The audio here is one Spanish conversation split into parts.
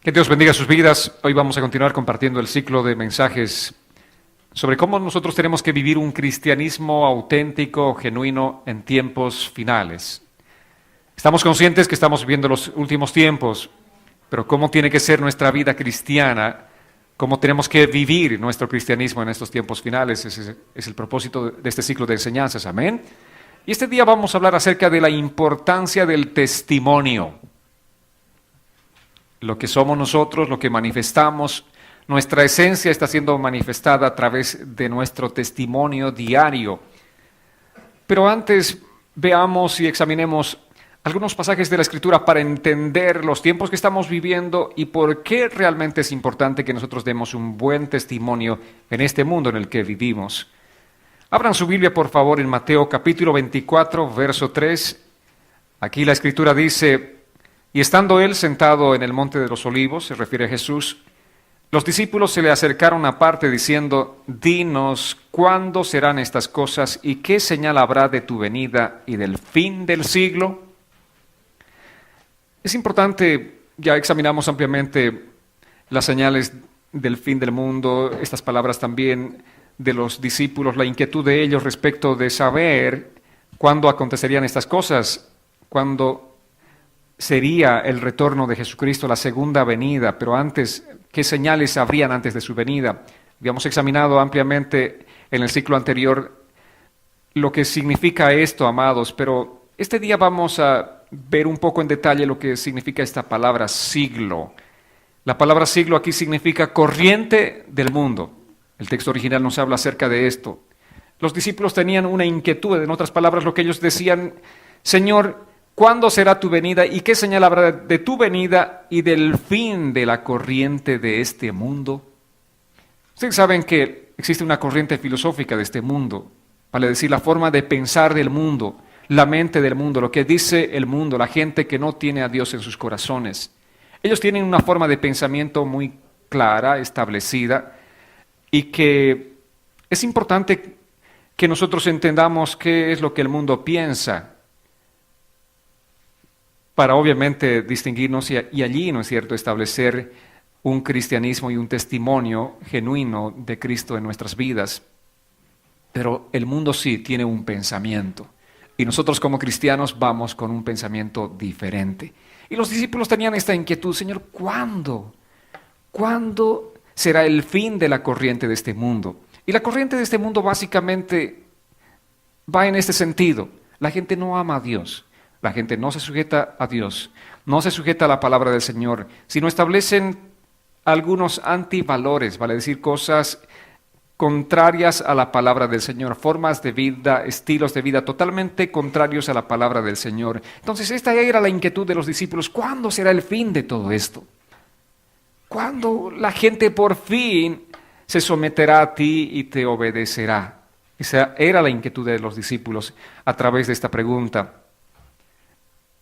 Que Dios bendiga sus vidas. Hoy vamos a continuar compartiendo el ciclo de mensajes sobre cómo nosotros tenemos que vivir un cristianismo auténtico, genuino en tiempos finales. Estamos conscientes que estamos viviendo los últimos tiempos, pero cómo tiene que ser nuestra vida cristiana, cómo tenemos que vivir nuestro cristianismo en estos tiempos finales. Ese es el propósito de este ciclo de enseñanzas. Amén. Y este día vamos a hablar acerca de la importancia del testimonio. Lo que somos nosotros, lo que manifestamos, nuestra esencia está siendo manifestada a través de nuestro testimonio diario. Pero antes veamos y examinemos algunos pasajes de la Escritura para entender los tiempos que estamos viviendo y por qué realmente es importante que nosotros demos un buen testimonio en este mundo en el que vivimos. Abran su Biblia, por favor, en Mateo capítulo 24, verso 3. Aquí la Escritura dice: y estando él sentado en el monte de los olivos, se refiere a Jesús, los discípulos se le acercaron aparte diciendo: dinos, ¿cuándo serán estas cosas y qué señal habrá de tu venida y del fin del siglo? Es importante, ya examinamos ampliamente las señales del fin del mundo, estas palabras también de los discípulos, la inquietud de ellos respecto de saber cuándo acontecerían estas cosas, cuándo sería el retorno de Jesucristo, la segunda venida, pero antes, ¿qué señales habrían antes de su venida? Habíamos examinado ampliamente en el ciclo anterior lo que significa esto, amados, pero este día vamos a ver un poco en detalle lo que significa esta palabra siglo. La palabra siglo aquí significa corriente del mundo. El texto original nos habla acerca de esto. Los discípulos tenían una inquietud, en otras palabras, lo que ellos decían: Señor, ¿cuándo será tu venida y qué señal habrá de tu venida y del fin de la corriente de este mundo? Ustedes saben que existe una corriente filosófica de este mundo, vale decir, la forma de pensar del mundo, la mente del mundo, lo que dice el mundo, la gente que no tiene a Dios en sus corazones. Ellos tienen una forma de pensamiento muy clara, establecida, y que es importante que nosotros entendamos qué es lo que el mundo piensa, para obviamente distinguirnos y allí, ¿no es cierto?, establecer un cristianismo y un testimonio genuino de Cristo en nuestras vidas. Pero el mundo sí tiene un pensamiento, y nosotros como cristianos vamos con un pensamiento diferente. Y los discípulos tenían esta inquietud: Señor, ¿cuándo? ¿Cuándo será el fin de la corriente de este mundo? Y la corriente de este mundo básicamente va en este sentido: la gente no ama a Dios. La gente no se sujeta a Dios, no se sujeta a la palabra del Señor, sino establecen algunos antivalores, vale decir, cosas contrarias a la palabra del Señor, formas de vida, estilos de vida totalmente contrarios a la palabra del Señor. Entonces esta era la inquietud de los discípulos: ¿cuándo será el fin de todo esto? ¿Cuándo la gente por fin se someterá a ti y te obedecerá? Esa era la inquietud de los discípulos a través de esta pregunta.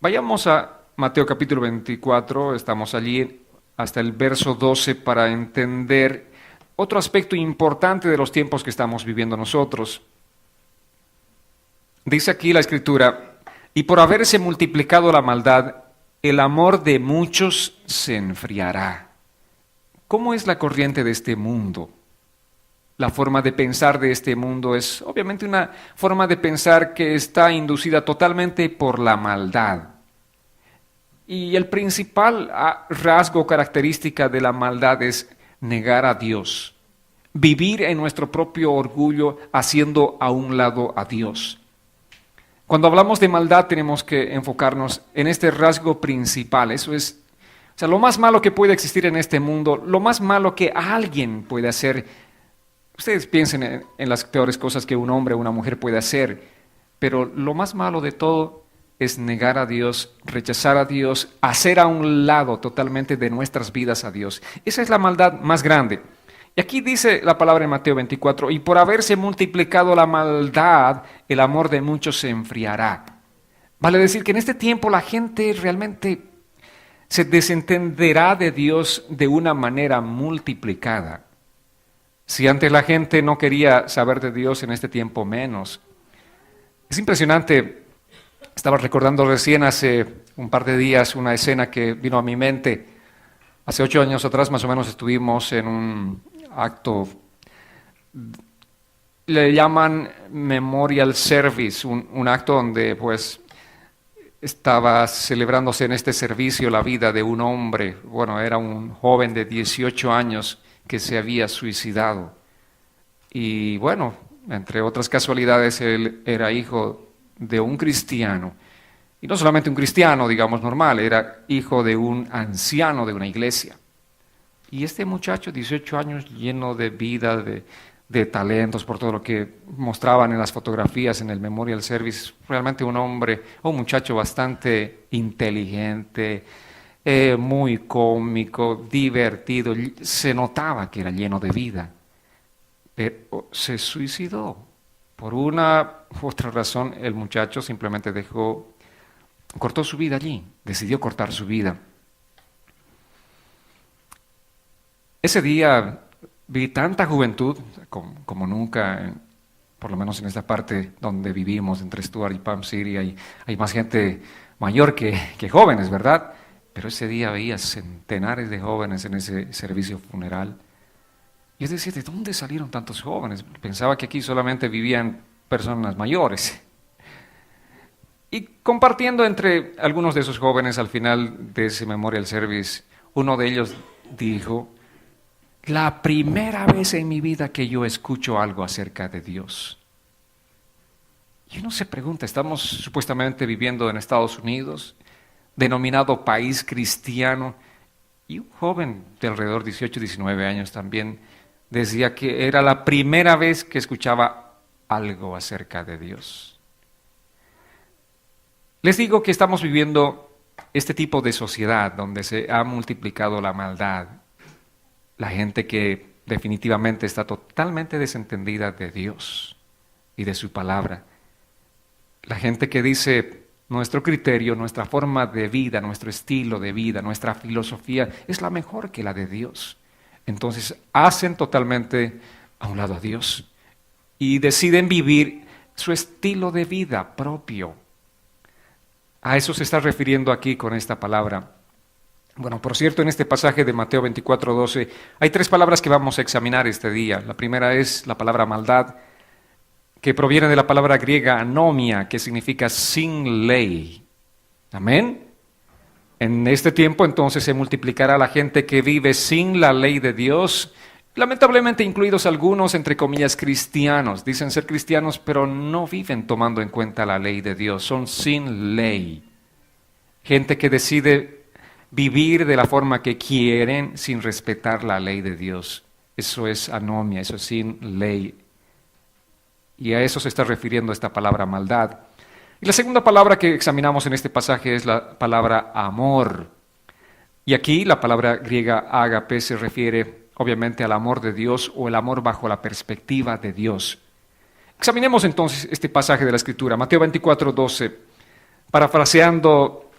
Vayamos a Mateo capítulo 24, estamos allí hasta el verso 12 para entender otro aspecto importante de los tiempos que estamos viviendo nosotros. Dice aquí la Escritura: y por haberse multiplicado la maldad, el amor de muchos se enfriará. ¿Cómo es la corriente de este mundo? La forma de pensar de este mundo es obviamente una forma de pensar que está inducida totalmente por la maldad. Y el principal rasgo característica de la maldad es negar a Dios, vivir en nuestro propio orgullo haciendo a un lado a Dios. Cuando hablamos de maldad tenemos que enfocarnos en este rasgo principal. Eso es, o sea, lo más malo que puede existir en este mundo, lo más malo que alguien puede hacer. Ustedes piensen en las peores cosas que un hombre o una mujer puede hacer, pero lo más malo de todo es negar a Dios, rechazar a Dios, hacer a un lado totalmente de nuestras vidas a Dios. Esa es la maldad más grande. Y aquí dice la palabra en Mateo 24: y por haberse multiplicado la maldad, el amor de muchos se enfriará. Vale decir que en este tiempo la gente realmente se desentenderá de Dios de una manera multiplicada. Si antes la gente no quería saber de Dios, en este tiempo menos. Es impresionante. Estaba recordando recién hace un par de días una escena que vino a mi mente. Hace 8 años atrás más o menos estuvimos en un acto, le llaman Memorial Service, un acto donde pues estaba celebrándose en este servicio la vida de un hombre, bueno, era un joven de 18 años que se había suicidado. Y bueno, entre otras casualidades, él era hijo de un cristiano. Y no solamente un cristiano, digamos, normal, era hijo de un anciano de una iglesia. Y este muchacho, 18 años, lleno de vida, de talentos, por todo lo que mostraban en las fotografías en el Memorial Service, realmente un hombre, un muchacho bastante inteligente, muy cómico, divertido, se notaba que era lleno de vida, pero se suicidó. Por una u otra razón, el muchacho simplemente cortó su vida allí, decidió cortar su vida. Ese día vi tanta juventud como nunca, por lo menos en esta parte donde vivimos, entre Stuart y Palm City, hay más gente mayor que jóvenes, ¿verdad? Pero ese día veía centenares de jóvenes en ese servicio funeral. Yo decía, ¿de dónde salieron tantos jóvenes? Pensaba que aquí solamente vivían personas mayores. Y compartiendo entre algunos de esos jóvenes al final de ese Memorial Service, uno de ellos dijo: la primera vez en mi vida que yo escucho algo acerca de Dios. Y uno se pregunta, estamos supuestamente viviendo en Estados Unidos, denominado país cristiano, y un joven de alrededor de 18, 19 años también decía que era la primera vez que escuchaba algo acerca de Dios. Les digo que estamos viviendo este tipo de sociedad donde se ha multiplicado la maldad, la gente que definitivamente está totalmente desentendida de Dios y de su palabra. La gente que dice, nuestro criterio, nuestra forma de vida, nuestro estilo de vida, nuestra filosofía es la mejor que la de Dios. Entonces hacen totalmente a un lado a Dios y deciden vivir su estilo de vida propio. A eso se está refiriendo aquí con esta palabra. Bueno, por cierto, en este pasaje de Mateo 24:12 hay 3 palabras que vamos a examinar este día. La primera es la palabra maldad, que proviene de la palabra griega anomia, que significa sin ley. Amén. En este tiempo entonces se multiplicará la gente que vive sin la ley de Dios, lamentablemente incluidos algunos, entre comillas, cristianos. Dicen ser cristianos, pero no viven tomando en cuenta la ley de Dios, son sin ley. Gente que decide vivir de la forma que quieren sin respetar la ley de Dios. Eso es anomia, eso es sin ley. Y a eso se está refiriendo esta palabra maldad. Y la segunda palabra que examinamos en este pasaje es la palabra amor. Y aquí la palabra griega ágape se refiere obviamente al amor de Dios o el amor bajo la perspectiva de Dios. Examinemos entonces este pasaje de la Escritura, Mateo 24:12, parafraseando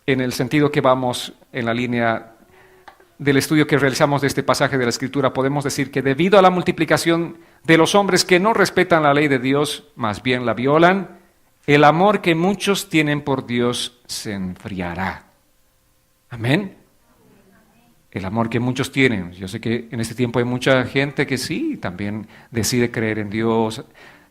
en el sentido que vamos en la línea del estudio que realizamos de este pasaje de la Escritura, podemos decir que debido a la multiplicación de los hombres que no respetan la ley de Dios, más bien la violan, el amor que muchos tienen por Dios se enfriará. Amén. El amor que muchos tienen. Yo sé que en este tiempo hay mucha gente que sí, también decide creer en Dios,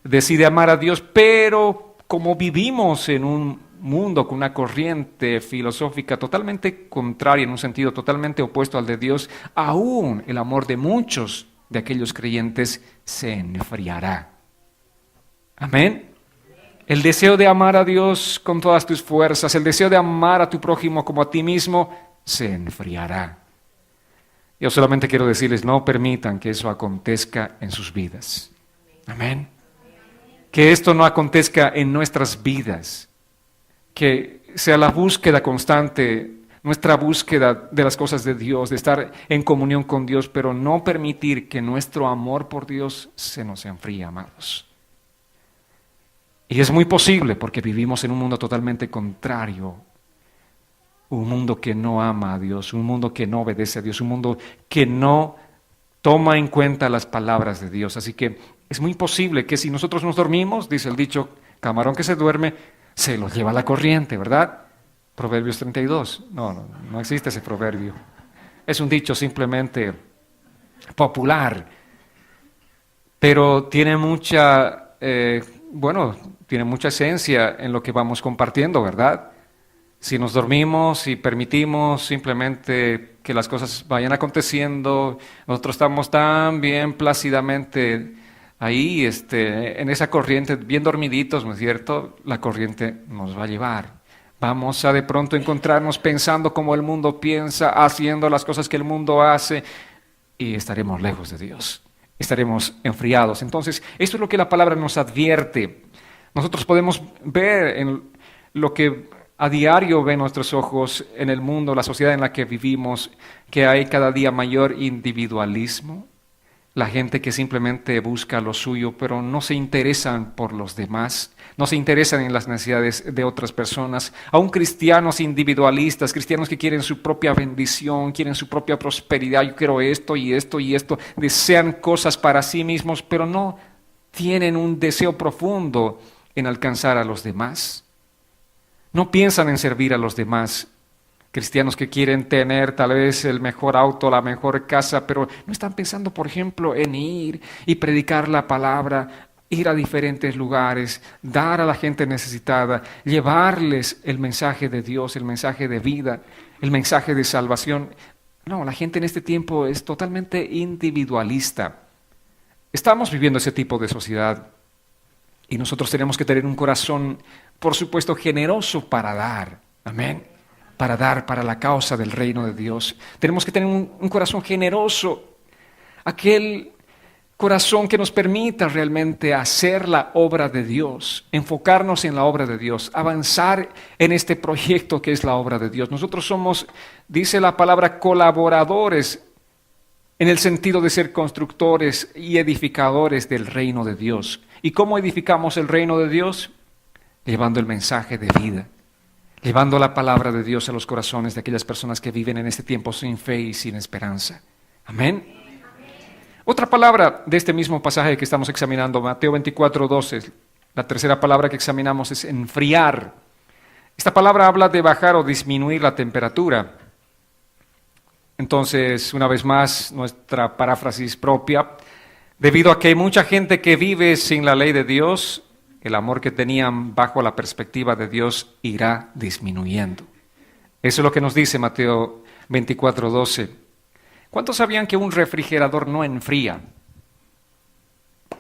decide amar a Dios, pero como vivimos en un mundo con una corriente filosófica totalmente contraria, en un sentido totalmente opuesto al de Dios, aún el amor de muchos de aquellos creyentes se enfriará. Amén. El deseo de amar a Dios con todas tus fuerzas, el deseo de amar a tu prójimo como a ti mismo, se enfriará. Yo solamente quiero decirles, no permitan que eso acontezca en sus vidas. Amén. Que esto no acontezca en nuestras vidas. Que sea la búsqueda constante, nuestra búsqueda de las cosas de Dios, de estar en comunión con Dios, pero no permitir que nuestro amor por Dios se nos enfríe, amados. Y es muy posible porque vivimos en un mundo totalmente contrario, un mundo que no ama a Dios, un mundo que no obedece a Dios, un mundo que no toma en cuenta las palabras de Dios. Así que es muy posible que si nosotros nos dormimos, dice el dicho, camarón que se duerme, se lo lleva la corriente, ¿verdad? Proverbios 32. No existe ese proverbio. Es un dicho simplemente popular, pero tiene tiene mucha esencia en lo que vamos compartiendo, ¿verdad? Si nos dormimos y permitimos simplemente que las cosas vayan aconteciendo, nosotros estamos tan bien plácidamente ahí, en esa corriente, bien dormiditos, ¿no es cierto? La corriente nos va a llevar. Vamos a de pronto encontrarnos pensando como el mundo piensa, haciendo las cosas que el mundo hace, y estaremos lejos de Dios. Estaremos enfriados. Entonces, esto es lo que la palabra nos advierte. Nosotros podemos ver en lo que a diario ven nuestros ojos en el mundo, la sociedad en la que vivimos, que hay cada día mayor individualismo. La gente que simplemente busca lo suyo, pero no se interesan por los demás, no se interesan en las necesidades de otras personas. Aún cristianos individualistas, cristianos que quieren su propia bendición, quieren su propia prosperidad. Yo quiero esto y esto y esto. Desean cosas para sí mismos, pero no tienen un deseo profundo en alcanzar a los demás. No piensan en servir a los demás. Cristianos que quieren tener tal vez el mejor auto, la mejor casa, pero no están pensando, por ejemplo, en ir y predicar la palabra, ir a diferentes lugares, dar a la gente necesitada, llevarles el mensaje de Dios, el mensaje de vida, el mensaje de salvación. No, la gente en este tiempo es totalmente individualista. Estamos viviendo ese tipo de sociedad y nosotros tenemos que tener un corazón, por supuesto, generoso para dar. Amén. Para dar para la causa del reino de Dios. Tenemos que tener un corazón generoso, aquel corazón que nos permita realmente hacer la obra de Dios, enfocarnos en la obra de Dios, avanzar en este proyecto que es la obra de Dios. Nosotros somos, dice la palabra, colaboradores en el sentido de ser constructores y edificadores del reino de Dios. ¿Y cómo edificamos el reino de Dios? Llevando el mensaje de vida. Llevando la palabra de Dios a los corazones de aquellas personas que viven en este tiempo sin fe y sin esperanza. Amén. Otra palabra de este mismo pasaje que estamos examinando, Mateo 24:12, la tercera palabra que examinamos es enfriar. Esta palabra habla de bajar o disminuir la temperatura. Entonces, una vez más, nuestra paráfrasis propia, debido a que hay mucha gente que vive sin la ley de Dios, el amor que tenían bajo la perspectiva de Dios irá disminuyendo. Eso es lo que nos dice Mateo 24:12. ¿Cuántos sabían que un refrigerador no enfría?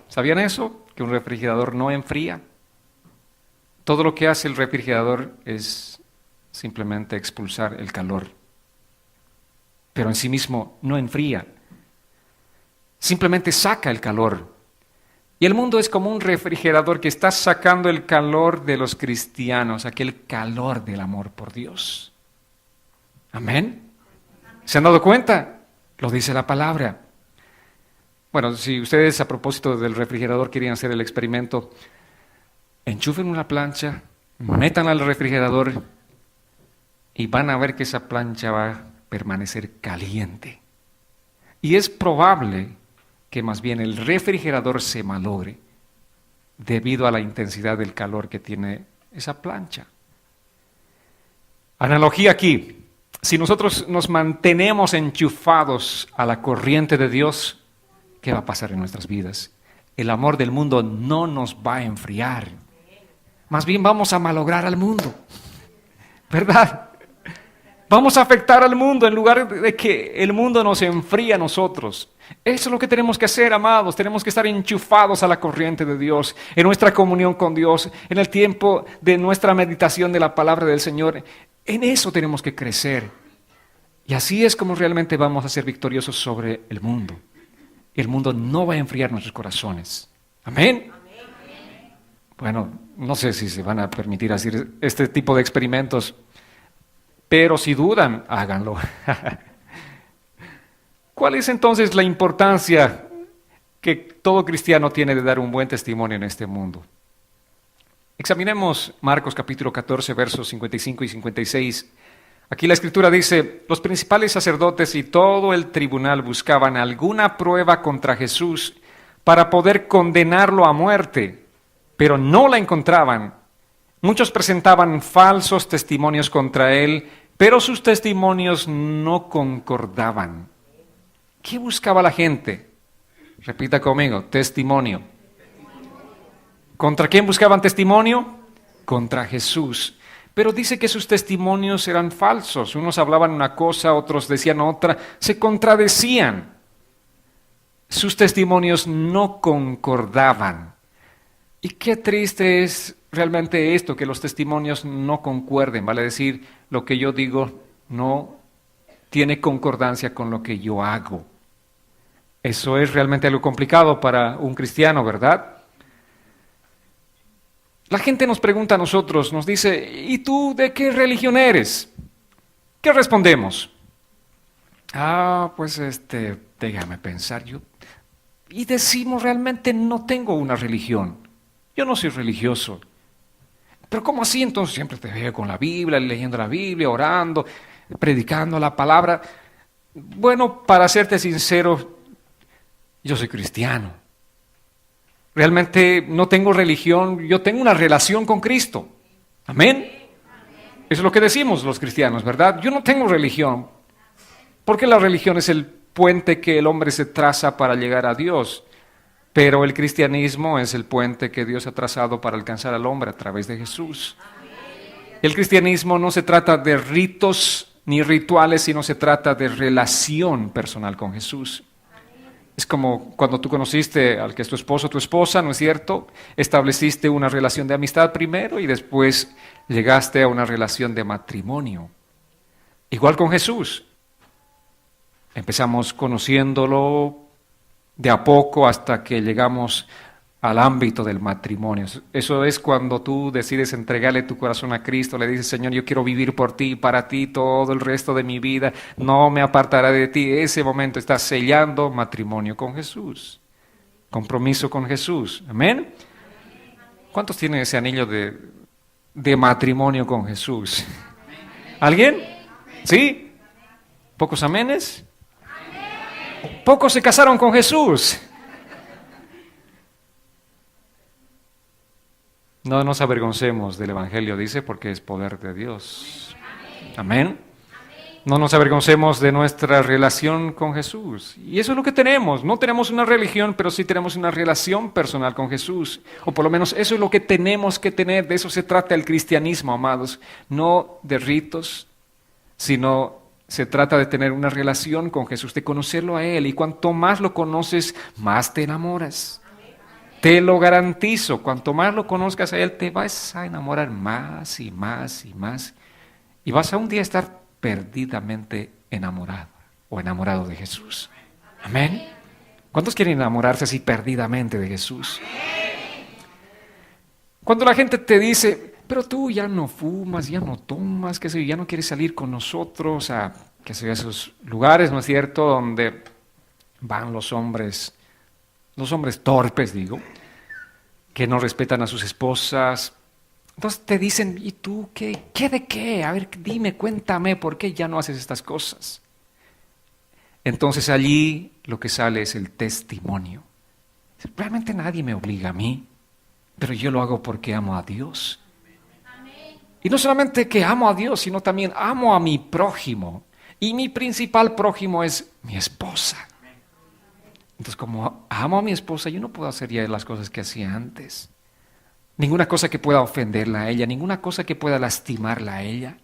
¿Sabían eso? Que un refrigerador no enfría. Todo lo que hace el refrigerador es simplemente expulsar el calor. Pero en sí mismo no enfría. Simplemente saca el calor. Y el mundo es como un refrigerador que está sacando el calor de los cristianos, aquel calor del amor por Dios. Amén. ¿Se han dado cuenta? Lo dice la palabra. Bueno, si ustedes a propósito del refrigerador querían hacer el experimento, enchufen una plancha, métanla al refrigerador y van a ver que esa plancha va a permanecer caliente. Y es probable que más bien el refrigerador se malogre debido a la intensidad del calor que tiene esa plancha. Analogía aquí. Si nosotros nos mantenemos enchufados a la corriente de Dios, ¿qué va a pasar en nuestras vidas? El amor del mundo no nos va a enfriar. Más bien vamos a malograr al mundo. ¿Verdad? Vamos a afectar al mundo en lugar de que el mundo nos enfríe a nosotros. Eso es lo que tenemos que hacer, amados. Tenemos que estar enchufados a la corriente de Dios, en nuestra comunión con Dios, en el tiempo de nuestra meditación de la palabra del Señor. En eso tenemos que crecer. Y así es como realmente vamos a ser victoriosos sobre el mundo. El mundo no va a enfriar nuestros corazones. Amén. Bueno, no sé si se van a permitir hacer este tipo de experimentos, pero si dudan, háganlo. ¿Cuál es entonces la importancia que todo cristiano tiene de dar un buen testimonio en este mundo? Examinemos Marcos capítulo 14, versos 55 y 56. Aquí la Escritura dice, los principales sacerdotes y todo el tribunal buscaban alguna prueba contra Jesús para poder condenarlo a muerte, pero no la encontraban. Muchos presentaban falsos testimonios contra él, pero sus testimonios no concordaban. ¿Qué buscaba la gente? Repita conmigo, testimonio. ¿Contra quién buscaban testimonio? Contra Jesús. Pero dice que sus testimonios eran falsos. Unos hablaban una cosa, otros decían otra. Se contradecían. Sus testimonios no concordaban. Y qué triste es realmente esto, que los testimonios no concuerden. Vale decir, lo que yo digo no tiene concordancia con lo que yo hago. Eso es realmente algo complicado para un cristiano, ¿verdad? La gente nos pregunta a nosotros, nos dice, ¿y tú de qué religión eres? ¿Qué respondemos? Pues déjame pensar yo. Y decimos, realmente no tengo una religión. Yo no soy religioso. Pero ¿cómo así? Entonces siempre te veo con la Biblia, leyendo la Biblia, orando, predicando la palabra. Bueno, para serte sincero, yo soy cristiano. Realmente no tengo religión, yo tengo una relación con Cristo. Amén. Eso es lo que decimos los cristianos, ¿verdad? Yo no tengo religión. Porque la religión es el puente que el hombre se traza para llegar a Dios. Pero el cristianismo es el puente que Dios ha trazado para alcanzar al hombre a través de Jesús. El cristianismo no se trata de ritos ni rituales, sino se trata de relación personal con Jesús. Es como cuando tú conociste al que es tu esposo o tu esposa, ¿no es cierto? Estableciste una relación de amistad primero y después llegaste a una relación de matrimonio. Igual con Jesús. Empezamos conociéndolo de a poco hasta que llegamos al ámbito del matrimonio. Eso es cuando tú decides entregarle tu corazón a Cristo, le dices, Señor, yo quiero vivir por ti, para ti todo el resto de mi vida, no me apartará de ti. Ese momento estás sellando matrimonio con Jesús, compromiso con Jesús. ¿Amén? ¿Cuántos tienen ese anillo de matrimonio con Jesús? ¿Alguien? ¿Sí? ¿Pocos amenes? Pocos se casaron con Jesús. No nos avergoncemos del Evangelio, dice, porque es poder de Dios. Amén. No nos avergoncemos de nuestra relación con Jesús. Y eso es lo que tenemos. No tenemos una religión, pero sí tenemos una relación personal con Jesús. O por lo menos eso es lo que tenemos que tener. De eso se trata el cristianismo, amados. No de ritos, sino se trata de tener una relación con Jesús, de conocerlo a Él. Y cuanto más lo conoces, más te enamoras. Te lo garantizo, cuanto más lo conozcas a Él, te vas a enamorar más y más y más. Y vas a un día estar perdidamente enamorado o enamorado de Jesús. Amén. ¿Cuántos quieren enamorarse así perdidamente de Jesús? Cuando la gente te dice, pero tú ya no fumas, ya no tomas, qué sé yo, ya no quieres salir con nosotros a qué sé yo, esos lugares, ¿no es cierto?, donde van los hombres torpes, digo, que no respetan a sus esposas. Entonces te dicen, ¿y tú qué? ¿Qué de qué? A ver, dime, cuéntame, ¿por qué ya no haces estas cosas? Entonces allí lo que sale es el testimonio. Realmente nadie me obliga a mí, pero yo lo hago porque amo a Dios. Y no solamente que amo a Dios, sino también amo a mi prójimo. Y mi principal prójimo es mi esposa. Entonces, como amo a mi esposa, yo no puedo hacer ya las cosas que hacía antes. Ninguna cosa que pueda ofenderla a ella, ninguna cosa que pueda lastimarla a ella.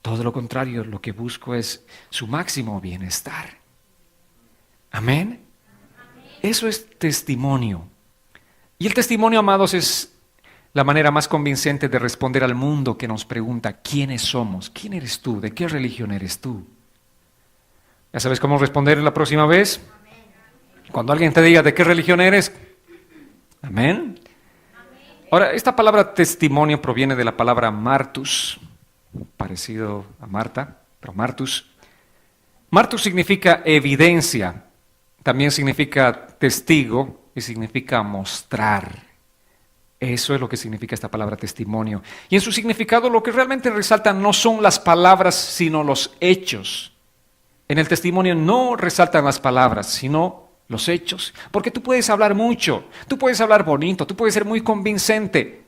Todo lo contrario, lo que busco es su máximo bienestar. ¿Amén? Eso es testimonio. Y el testimonio, amados, es la manera más convincente de responder al mundo que nos pregunta quiénes somos, quién eres tú, de qué religión eres tú. ¿Ya sabes cómo responder la próxima vez? Cuando alguien te diga de qué religión eres. Amén. Ahora, esta palabra testimonio proviene de la palabra martus, parecido a Marta, pero martus. Martus significa evidencia, también significa testigo y significa mostrar. Eso es lo que significa esta palabra testimonio. Y en su significado lo que realmente resalta no son las palabras, sino los hechos. En el testimonio no resaltan las palabras, sino los hechos. Porque tú puedes hablar mucho, tú puedes hablar bonito, tú puedes ser muy convincente,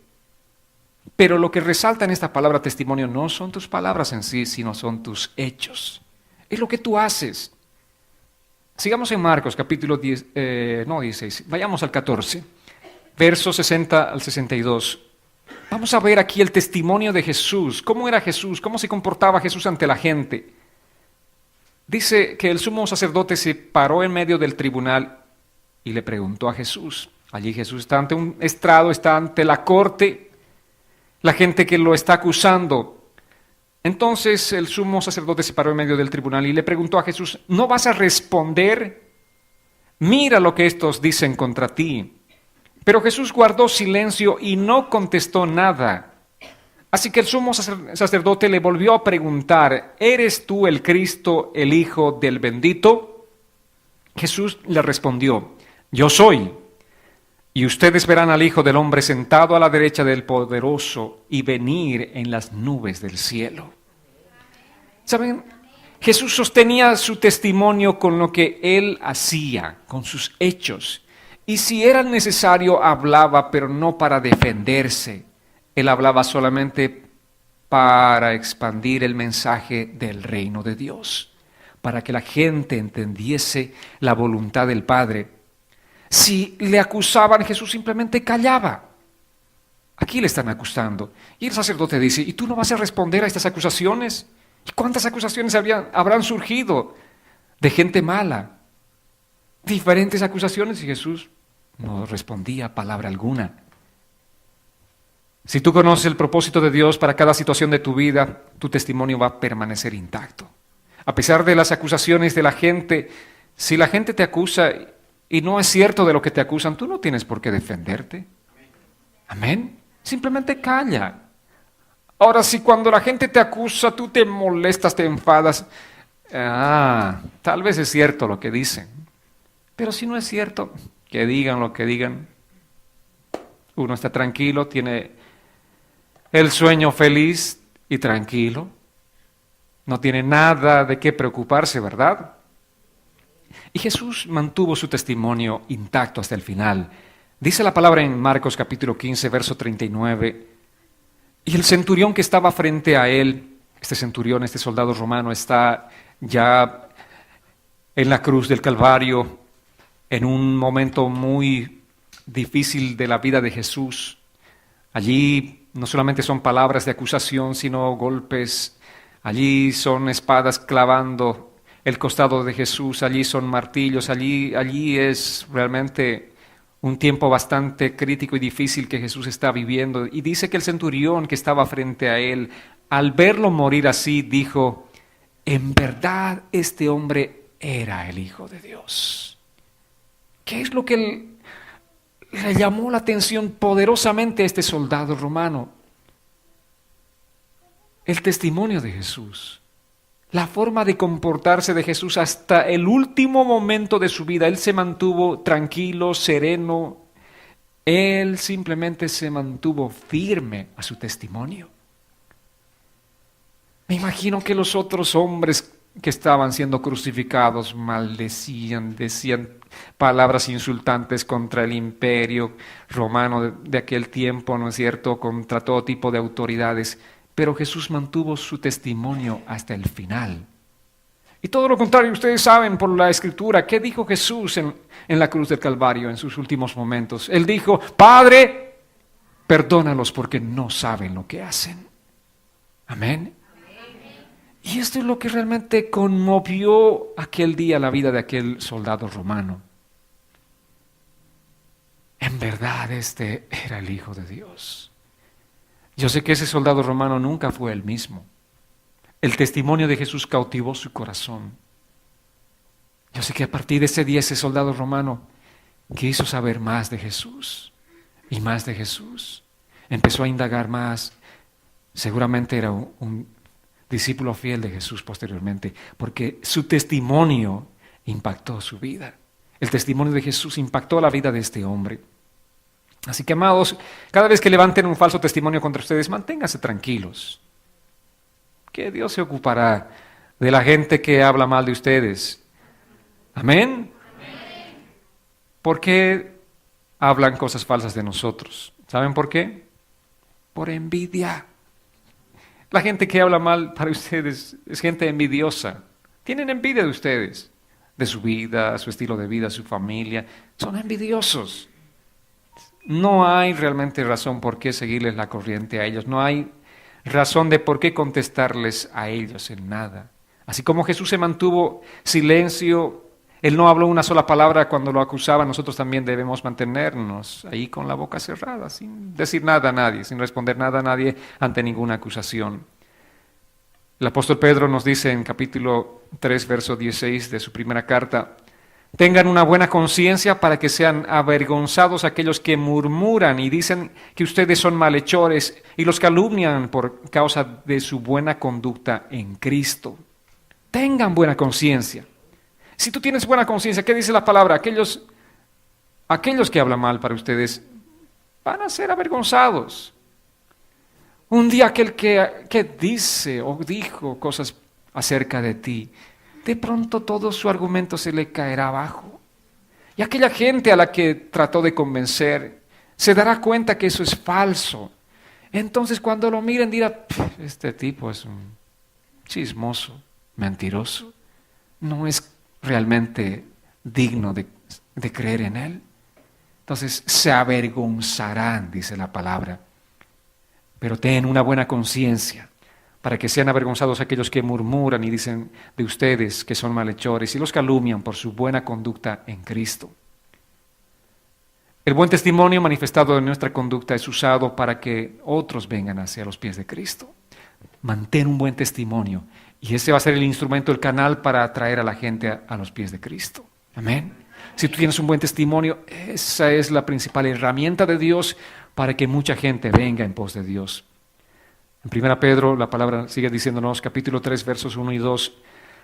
Pero lo que resalta en esta palabra testimonio no son tus palabras en sí, sino son tus hechos. Es lo que tú haces. Sigamos en Marcos, capítulo 16, vayamos al 14, versos 60 al 62. Vamos a ver aquí el testimonio de Jesús. ¿Cómo era Jesús? ¿Cómo se comportaba Jesús ante la gente? Dice que el sumo sacerdote se paró en medio del tribunal y le preguntó a Jesús. Allí Jesús está ante un estrado, está ante la corte, la gente que lo está acusando. Entonces el sumo sacerdote se paró en medio del tribunal y le preguntó a Jesús, ¿no vas a responder? Mira lo que estos dicen contra ti. Pero Jesús guardó silencio y no contestó nada. Así que el sumo sacerdote le volvió a preguntar, ¿eres tú el Cristo, el Hijo del bendito? Jesús le respondió, yo soy. Y ustedes verán al Hijo del Hombre sentado a la derecha del Poderoso y venir en las nubes del cielo. ¿Saben? Jesús sostenía su testimonio con lo que él hacía, con sus hechos. Y si era necesario, hablaba, pero no para defenderse. Él hablaba solamente para expandir el mensaje del reino de Dios, para que la gente entendiese la voluntad del Padre. Si le acusaban, Jesús simplemente callaba. Aquí le están acusando. Y el sacerdote dice, ¿y tú no vas a responder a estas acusaciones? ¿Y cuántas acusaciones habrán surgido de gente mala? Diferentes acusaciones, y Jesús no respondía palabra alguna. Si tú conoces el propósito de Dios para cada situación de tu vida, tu testimonio va a permanecer intacto. A pesar de las acusaciones de la gente, si la gente te acusa y no es cierto de lo que te acusan, tú no tienes por qué defenderte. Amén. Simplemente calla. Ahora, si cuando la gente te acusa, tú te molestas, te enfadas, tal vez es cierto lo que dicen. Pero si no es cierto, que digan lo que digan. Uno está tranquilo, tiene el sueño feliz y tranquilo. No tiene nada de qué preocuparse, ¿verdad? Y Jesús mantuvo su testimonio intacto hasta el final. Dice la palabra en Marcos capítulo 15, verso 39. Y el centurión que estaba frente a él, este centurión, este soldado romano, está ya en la cruz del Calvario, en un momento muy difícil de la vida de Jesús. Allí no solamente son palabras de acusación, sino golpes. Allí son espadas clavando el costado de Jesús, allí son martillos, allí es realmente un tiempo bastante crítico y difícil que Jesús está viviendo. Y dice que el centurión que estaba frente a él, al verlo morir así, dijo, en verdad este hombre era el Hijo de Dios. ¿Qué es lo que le llamó la atención poderosamente a este soldado romano? El testimonio de Jesús. La forma de comportarse de Jesús hasta el último momento de su vida. Él se mantuvo tranquilo, sereno. Él simplemente se mantuvo firme a su testimonio. Me imagino que los otros hombres que estaban siendo crucificados maldecían, decían palabras insultantes contra el imperio romano de aquel tiempo, ¿no es cierto?, contra todo tipo de autoridades. Pero Jesús mantuvo su testimonio hasta el final. Y todo lo contrario, ustedes saben por la Escritura, ¿qué dijo Jesús en la cruz del Calvario en sus últimos momentos? Él dijo, Padre, perdónalos porque no saben lo que hacen. Amén. Y esto es lo que realmente conmovió aquel día la vida de aquel soldado romano. En verdad, este era el Hijo de Dios. Yo sé que ese soldado romano nunca fue el mismo. El testimonio de Jesús cautivó su corazón. Yo sé que a partir de ese día ese soldado romano quiso saber más de Jesús y más de Jesús. Empezó a indagar más. Seguramente era un discípulo fiel de Jesús posteriormente, porque su testimonio impactó su vida. El testimonio de Jesús impactó la vida de este hombre. Así que, amados, cada vez que levanten un falso testimonio contra ustedes, manténganse tranquilos, que Dios se ocupará de la gente que habla mal de ustedes. ¿Amén? ¿Por qué hablan cosas falsas de nosotros? ¿Saben por qué? por envidia. La gente que habla mal para ustedes es gente envidiosa. Tienen envidia de ustedes, de su vida, su estilo de vida, su familia. Son envidiosos. No hay realmente razón por qué seguirles la corriente a ellos. No hay razón de por qué contestarles a ellos en nada. Así como Jesús se mantuvo silencio, Él no habló una sola palabra cuando lo acusaba, nosotros también debemos mantenernos ahí con la boca cerrada, sin decir nada a nadie, sin responder nada a nadie ante ninguna acusación. El apóstol Pedro nos dice en capítulo 3, verso 16 de su primera carta: tengan una buena conciencia para que sean avergonzados aquellos que murmuran y dicen que ustedes son malhechores y los calumnian por causa de su buena conducta en Cristo. Tengan buena conciencia. Si tú tienes buena conciencia, ¿qué dice la palabra? Aquellos que hablan mal para ustedes van a ser avergonzados. Un día aquel que dice o dijo cosas acerca de ti, de pronto todo su argumento se le caerá abajo. Y aquella gente a la que trató de convencer se dará cuenta que eso es falso. Entonces cuando lo miren dirá: este tipo es un chismoso, mentiroso, no es realmente digno de creer en él. Entonces se avergonzarán, dice la palabra. Pero ten una buena conciencia para que sean avergonzados aquellos que murmuran y dicen de ustedes que son malhechores y los calumnian por su buena conducta en Cristo. El buen testimonio manifestado en nuestra conducta es usado para que otros vengan hacia los pies de Cristo. Mantén un buen testimonio y ese va a ser el instrumento, el canal para atraer a la gente a los pies de Cristo. Amén. Si tú tienes un buen testimonio, esa es la principal herramienta de Dios para que mucha gente venga en pos de Dios. En 1 Pedro la palabra sigue diciéndonos, capítulo 3, versos 1 y 2.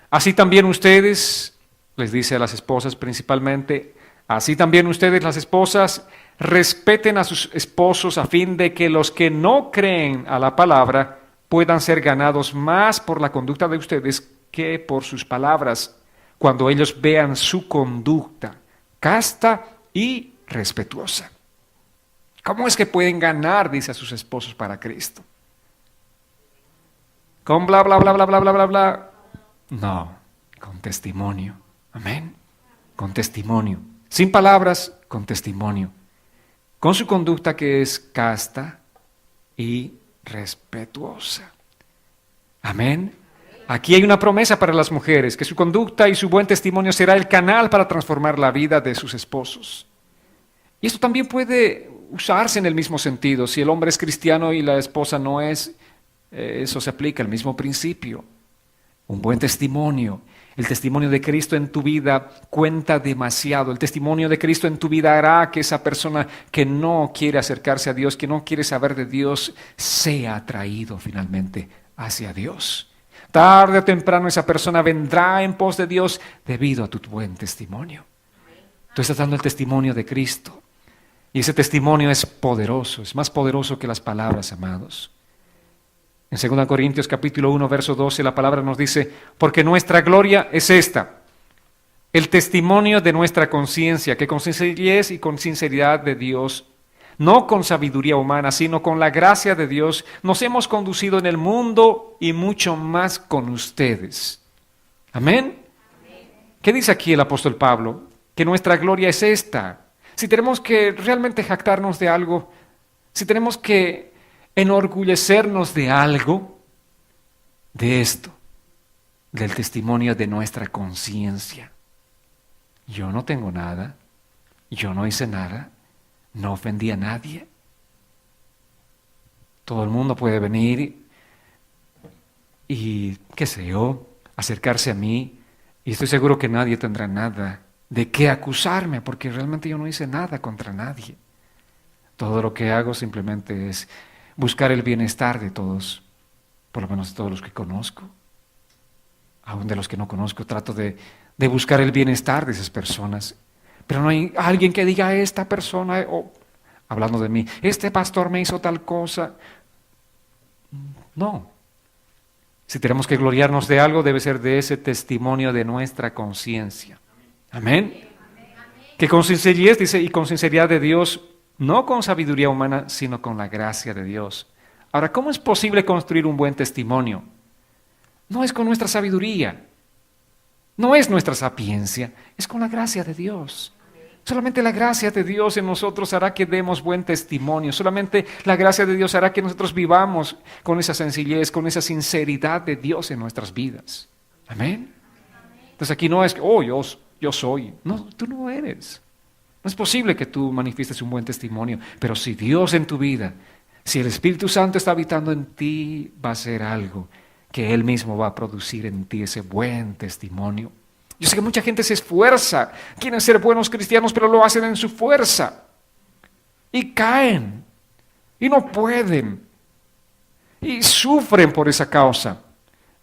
Así también ustedes, les dice a las esposas principalmente, así también ustedes las esposas respeten a sus esposos a fin de que los que no creen a la palabra puedan ser ganados más por la conducta de ustedes que por sus palabras, cuando ellos vean su conducta casta y respetuosa. ¿Cómo es que pueden ganar, dice, a sus esposos para Cristo? ¿Con bla, bla, bla, bla, bla, bla, bla, bla? No, con testimonio. Amén. Con testimonio. Sin palabras, con testimonio. Con su conducta que es casta y respetuosa. Amén. Aquí hay una promesa para las mujeres, que su conducta y su buen testimonio será el canal para transformar la vida de sus esposos. Y esto también puede usarse en el mismo sentido. Si el hombre es cristiano y la esposa no es, eso se aplica, el mismo principio. Un buen testimonio. El testimonio de Cristo en tu vida cuenta demasiado. El testimonio de Cristo en tu vida hará que esa persona que no quiere acercarse a Dios, que no quiere saber de Dios, sea atraído finalmente hacia Dios. Tarde o temprano esa persona vendrá en pos de Dios debido a tu buen testimonio. Tú estás dando el testimonio de Cristo. Y ese testimonio es poderoso, es más poderoso que las palabras, amados. En 2 Corintios capítulo 1, verso 12, la palabra nos dice: porque nuestra gloria es esta, el testimonio de nuestra conciencia, que con sencillez y con sinceridad de Dios, no con sabiduría humana, sino con la gracia de Dios, nos hemos conducido en el mundo y mucho más con ustedes. ¿Amén? ¿Qué dice aquí el apóstol Pablo? Que nuestra gloria es esta. Si tenemos que realmente jactarnos de algo, si tenemos que enorgullecernos de algo, de esto, del testimonio de nuestra conciencia. Yo no tengo nada, yo no hice nada, no ofendí a nadie. Todo el mundo puede venir y, qué sé yo, acercarse a mí, y estoy seguro que nadie tendrá nada de qué acusarme, porque realmente yo no hice nada contra nadie. Todo lo que hago simplemente es buscar el bienestar de todos, por lo menos de todos los que conozco. Aún de los que no conozco, trato de buscar el bienestar de esas personas. Pero no hay alguien que diga: esta persona, o hablando de mí, este pastor me hizo tal cosa. No. Si tenemos que gloriarnos de algo, debe ser de ese testimonio de nuestra conciencia. Amén. Que con sencillez, dice, y con sinceridad de Dios, no con sabiduría humana, sino con la gracia de Dios. Ahora, ¿cómo es posible construir un buen testimonio? No es con nuestra sabiduría, no es nuestra sapiencia, es con la gracia de Dios. Solamente la gracia de Dios en nosotros hará que demos buen testimonio. Solamente la gracia de Dios hará que nosotros vivamos con esa sencillez, con esa sinceridad de Dios en nuestras vidas. Amén. Entonces aquí no es que, yo soy. No, tú no eres. No es posible que tú manifiestes un buen testimonio, pero si Dios en tu vida, si el Espíritu Santo está habitando en ti, va a ser algo que Él mismo va a producir en ti ese buen testimonio. Yo sé que mucha gente se esfuerza, quieren ser buenos cristianos, pero lo hacen en su fuerza. Y caen, y no pueden, y sufren por esa causa.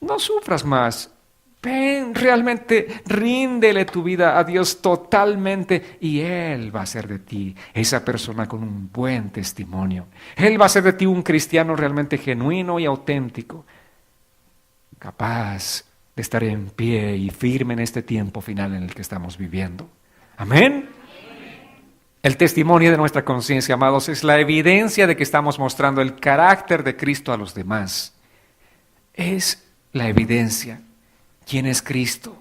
No sufras más. Ven, realmente ríndele tu vida a Dios totalmente y Él va a hacer de ti esa persona con un buen testimonio. Él va a hacer de ti un cristiano realmente genuino y auténtico, capaz de estar en pie y firme en este tiempo final en el que estamos viviendo. Amén. El testimonio de nuestra conciencia, amados, es la evidencia de que estamos mostrando el carácter de Cristo a los demás. Es la evidencia. ¿Quién es Cristo?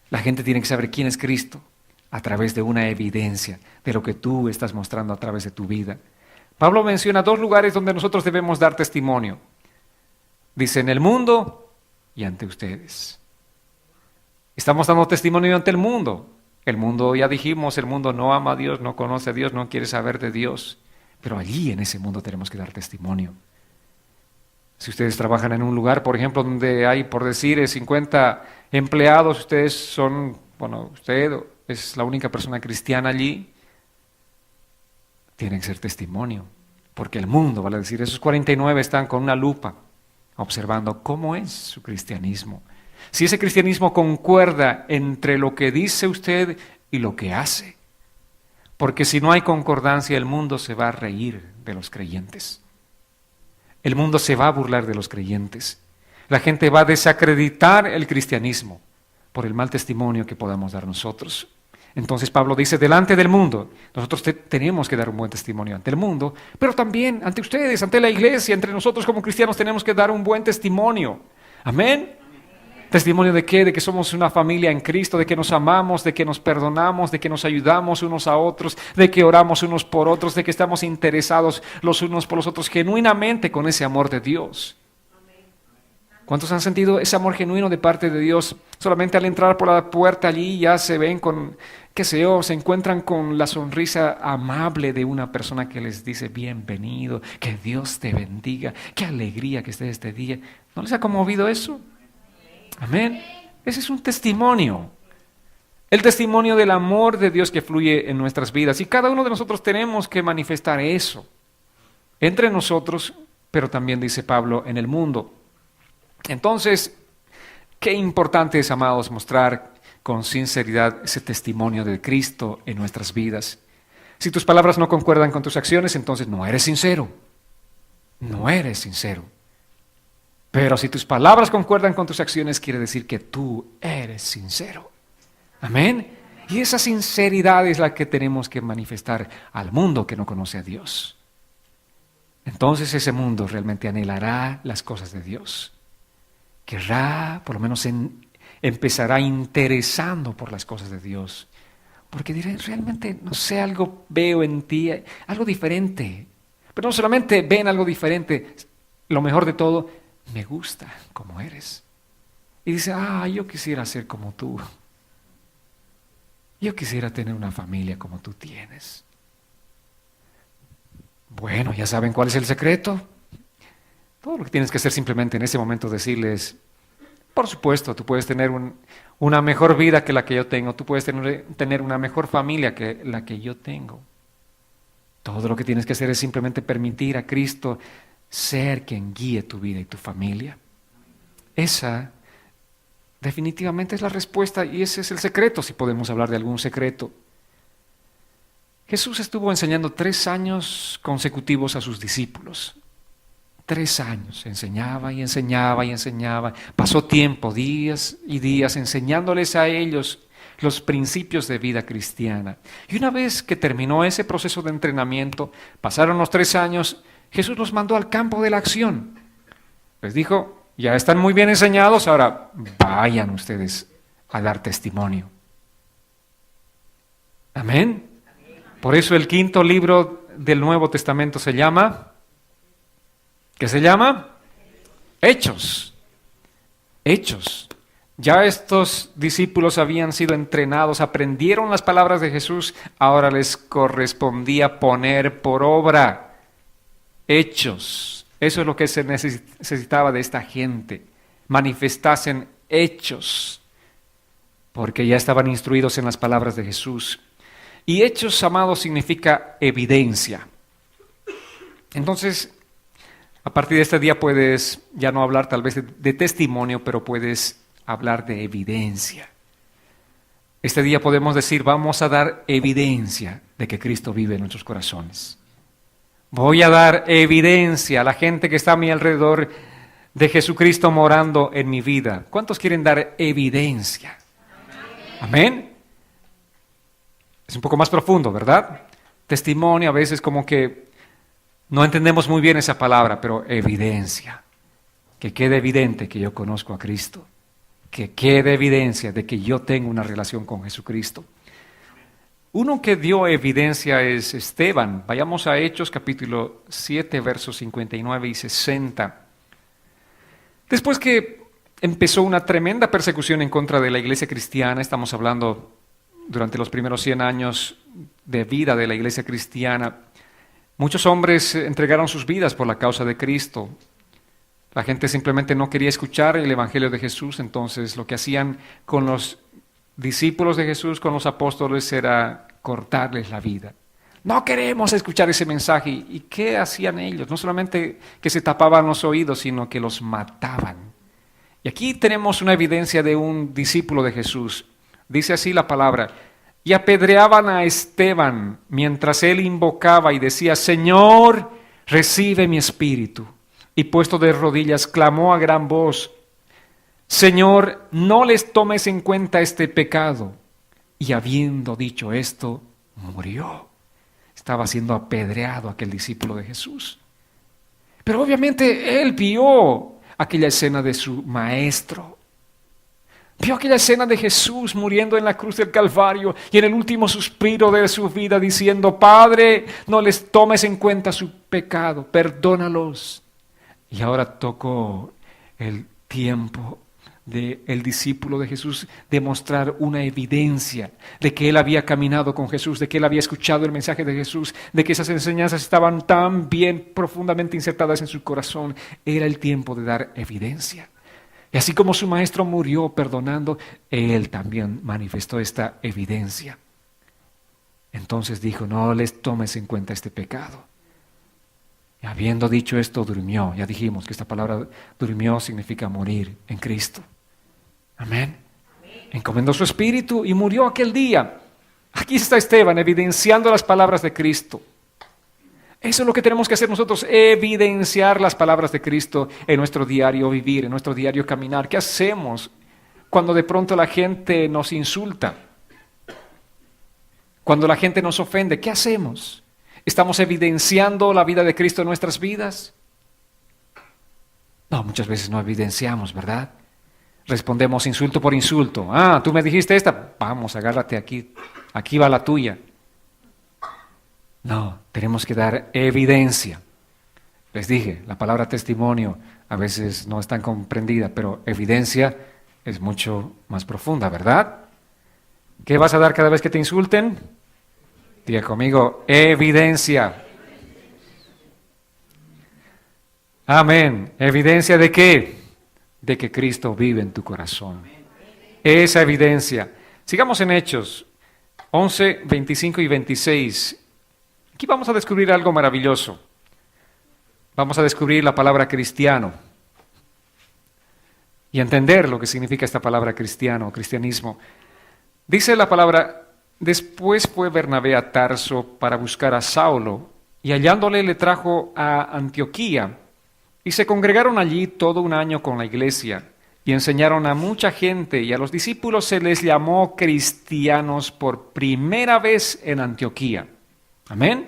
La gente tiene que saber quién es Cristo a través de una evidencia de lo que tú estás mostrando a través de tu vida. Pablo menciona 2 lugares donde nosotros debemos dar testimonio. Dice, en el mundo y ante ustedes. Estamos dando testimonio ante el mundo. El mundo, ya dijimos, el mundo no ama a Dios, no conoce a Dios, no quiere saber de Dios. Pero allí en ese mundo tenemos que dar testimonio. Si ustedes trabajan en un lugar, por ejemplo, donde hay, por decir, 50 empleados, usted es la única persona cristiana allí, tienen que ser testimonio, porque el mundo, vale decir, esos 49 están con una lupa, observando cómo es su cristianismo. Si ese cristianismo concuerda entre lo que dice usted y lo que hace, porque si no hay concordancia, el mundo se va a reír de los creyentes. El mundo se va a burlar de los creyentes. La gente va a desacreditar el cristianismo por el mal testimonio que podamos dar nosotros. Entonces Pablo dice, delante del mundo, nosotros tenemos que dar un buen testimonio ante el mundo, pero también ante ustedes, ante la iglesia, entre nosotros como cristianos tenemos que dar un buen testimonio. Amén. ¿Testimonio de qué? De que somos una familia en Cristo, de que nos amamos, de que nos perdonamos, de que nos ayudamos unos a otros, de que oramos unos por otros, de que estamos interesados los unos por los otros genuinamente con ese amor de Dios. ¿Cuántos han sentido ese amor genuino de parte de Dios? Solamente al entrar por la puerta allí ya se ven se encuentran con la sonrisa amable de una persona que les dice bienvenido, que Dios te bendiga, qué alegría que esté este día. ¿No les ha conmovido eso? Amén. Ese es un testimonio. El testimonio del amor de Dios que fluye en nuestras vidas. Y cada uno de nosotros tenemos que manifestar eso. Entre nosotros, pero también dice Pablo, en el mundo. Entonces, qué importante es, amados, mostrar con sinceridad ese testimonio de Cristo en nuestras vidas. Si tus palabras no concuerdan con tus acciones, entonces no eres sincero. No eres sincero. Pero si tus palabras concuerdan con tus acciones, quiere decir que tú eres sincero. Amén. Y esa sinceridad es la que tenemos que manifestar al mundo que no conoce a Dios. Entonces ese mundo realmente anhelará las cosas de Dios. Querrá, por lo menos empezará interesando por las cosas de Dios. Porque diré, realmente, no sé, algo veo en ti, algo diferente. Pero no solamente ven algo diferente, lo mejor de todo, me gusta como eres. Y dice, yo quisiera ser como tú. Yo quisiera tener una familia como tú tienes. Bueno, ya saben cuál es el secreto. Todo lo que tienes que hacer simplemente en ese momento decirles, por supuesto, tú puedes tener una mejor vida que la que yo tengo, tú puedes tener una mejor familia que la que yo tengo. Todo lo que tienes que hacer es simplemente permitir a Cristo ser quien guíe tu vida y tu familia. Esa definitivamente es la respuesta y ese es el secreto, si podemos hablar de algún secreto. Jesús estuvo enseñando 3 años consecutivos a sus discípulos. 3 años, enseñaba y enseñaba y enseñaba. Pasó tiempo, días y días, enseñándoles a ellos los principios de vida cristiana. Y una vez que terminó ese proceso de entrenamiento, pasaron los 3 años Jesús los mandó al campo de la acción. Les dijo, ya están muy bien enseñados, ahora vayan ustedes a dar testimonio. Amén. Por eso el quinto libro del Nuevo Testamento se llama, ¿qué se llama? Hechos. Hechos. Ya estos discípulos habían sido entrenados, aprendieron las palabras de Jesús, ahora les correspondía poner por obra. Hechos. Eso es lo que se necesitaba de esta gente. Manifestasen hechos, porque ya estaban instruidos en las palabras de Jesús. Y hechos, amados, significa evidencia. Entonces, a partir de este día puedes ya no hablar tal vez de testimonio, pero puedes hablar de evidencia. Este día podemos decir, vamos a dar evidencia de que Cristo vive en nuestros corazones. Voy a dar evidencia a la gente que está a mi alrededor de Jesucristo morando en mi vida. ¿Cuántos quieren dar evidencia? Amén. Es un poco más profundo, ¿verdad? Testimonio a veces como que no entendemos muy bien esa palabra, pero evidencia. Que quede evidente que yo conozco a Cristo. Que quede evidencia de que yo tengo una relación con Jesucristo. Uno que dio evidencia es Esteban. Vayamos a Hechos capítulo 7, versos 59 y 60. Después que empezó una tremenda persecución en contra de la iglesia cristiana, estamos hablando durante los primeros 100 años de vida de la iglesia cristiana, muchos hombres entregaron sus vidas por la causa de Cristo. La gente simplemente no quería escuchar el evangelio de Jesús, entonces lo que hacían con los discípulos de Jesús, con los apóstoles, era cortarles la vida. No queremos escuchar ese mensaje. ¿Y qué hacían ellos? No solamente que se tapaban los oídos, sino que los mataban. Y aquí tenemos una evidencia de un discípulo de Jesús. Dice así la palabra: y apedreaban a Esteban mientras él invocaba y decía, Señor, recibe mi espíritu. Y puesto de rodillas, clamó a gran voz, Señor, no les tomes en cuenta este pecado. Y habiendo dicho esto, murió. Estaba siendo apedreado aquel discípulo de Jesús. Pero obviamente él vio aquella escena de su maestro. Vio aquella escena de Jesús muriendo en la cruz del Calvario y en el último suspiro de su vida diciendo, Padre, no les tomes en cuenta su pecado, perdónalos. Y ahora tocó el tiempo del discípulo de Jesús de mostrar una evidencia de que él había caminado con Jesús, de que él había escuchado el mensaje de Jesús, de que esas enseñanzas estaban tan bien profundamente insertadas en su corazón. Era el tiempo de dar evidencia. Y así como su maestro murió perdonando, él también manifestó esta evidencia. Entonces dijo, no les tomes en cuenta este pecado. Y habiendo dicho esto, durmió. Ya dijimos que esta palabra durmió significa morir en Cristo. Amén. Encomendó su espíritu y murió aquel día. Aquí está Esteban evidenciando las palabras de Cristo. Eso es lo que tenemos que hacer nosotros, evidenciar las palabras de Cristo en nuestro diario vivir, en nuestro diario caminar. ¿Qué hacemos cuando de pronto la gente nos insulta? Cuando la gente nos ofende, ¿qué hacemos? ¿Estamos evidenciando la vida de Cristo en nuestras vidas? No, muchas veces no evidenciamos, ¿verdad? Respondemos insulto por insulto. Ah, tú me dijiste esta, vamos, agárrate aquí, aquí va la tuya. No, tenemos que dar evidencia. Les dije, la palabra testimonio a veces no es tan comprendida, pero evidencia es mucho más profunda, ¿verdad? ¿Qué vas a dar cada vez que te insulten? Diga conmigo, evidencia. Amén. ¿Evidencia de qué? De que Cristo vive en tu corazón. Esa evidencia. Sigamos en Hechos 11, 25 y 26. Aquí vamos a descubrir algo maravilloso. Vamos a descubrir la palabra cristiano y entender lo que significa esta palabra cristiano, cristianismo. Dice la palabra, después fue Bernabé a Tarso para buscar a Saulo y hallándole le trajo a Antioquía y se congregaron allí todo un año con la iglesia y enseñaron a mucha gente y a los discípulos se les llamó cristianos por primera vez en Antioquía. Amén.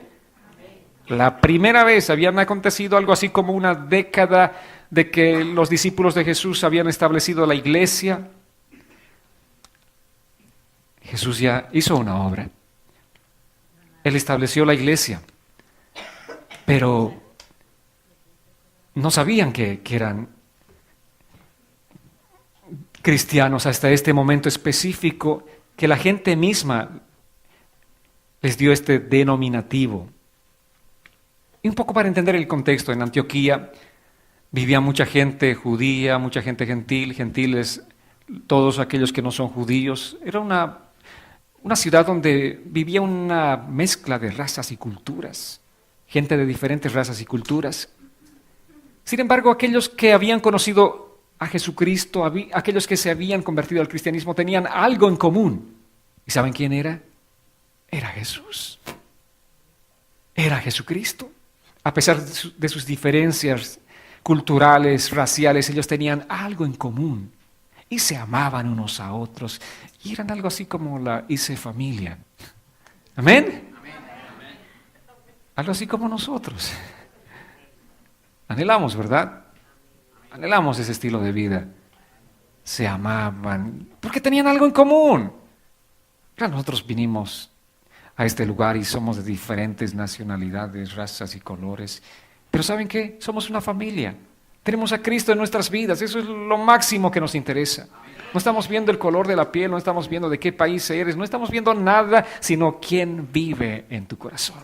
La primera vez habían acontecido algo así como una década de que los discípulos de Jesús habían establecido la iglesia. Jesús ya hizo una obra. Él estableció la iglesia, pero no sabían que eran cristianos hasta este momento específico, que la gente misma les dio este denominativo. Y un poco para entender el contexto, en Antioquía vivía mucha gente judía, mucha gente gentil, gentiles, todos aquellos que no son judíos. Era una ciudad donde vivía una mezcla de razas y culturas, gente de diferentes razas y culturas. Sin embargo, aquellos que habían conocido a Jesucristo, aquellos que se habían convertido al cristianismo, tenían algo en común. ¿Y saben quién era? Era Jesús. Era Jesucristo. A pesar de sus diferencias culturales, raciales, ellos tenían algo en común. Y se amaban unos a otros. Y eran algo así como la hice familia. ¿Amén? Algo así como nosotros. Anhelamos, ¿verdad? Anhelamos ese estilo de vida. Se amaban porque tenían algo en común. Pero nosotros vinimos a este lugar y somos de diferentes nacionalidades, razas y colores. Pero ¿saben qué? Somos una familia. Tenemos a Cristo en nuestras vidas. Eso es lo máximo que nos interesa. No estamos viendo el color de la piel, no estamos viendo de qué país eres, no estamos viendo nada, sino quién vive en tu corazón.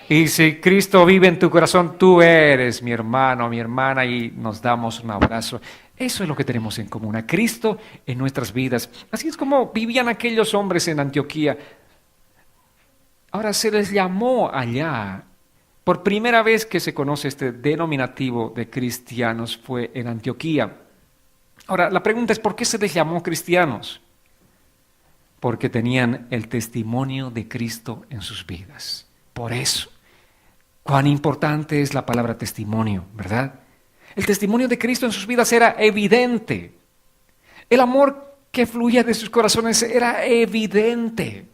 Y si Cristo vive en tu corazón, tú eres mi hermano, mi hermana, y nos damos un abrazo. Eso es lo que tenemos en común, a Cristo en nuestras vidas. Así es como vivían aquellos hombres en Antioquía. Ahora se les llamó allá. Por primera vez que se conoce este denominativo de cristianos fue en Antioquía. Ahora, la pregunta es, ¿por qué se les llamó cristianos? Porque tenían el testimonio de Cristo en sus vidas. Por eso, cuán importante es la palabra testimonio, ¿verdad? El testimonio de Cristo en sus vidas era evidente. El amor que fluía de sus corazones era evidente.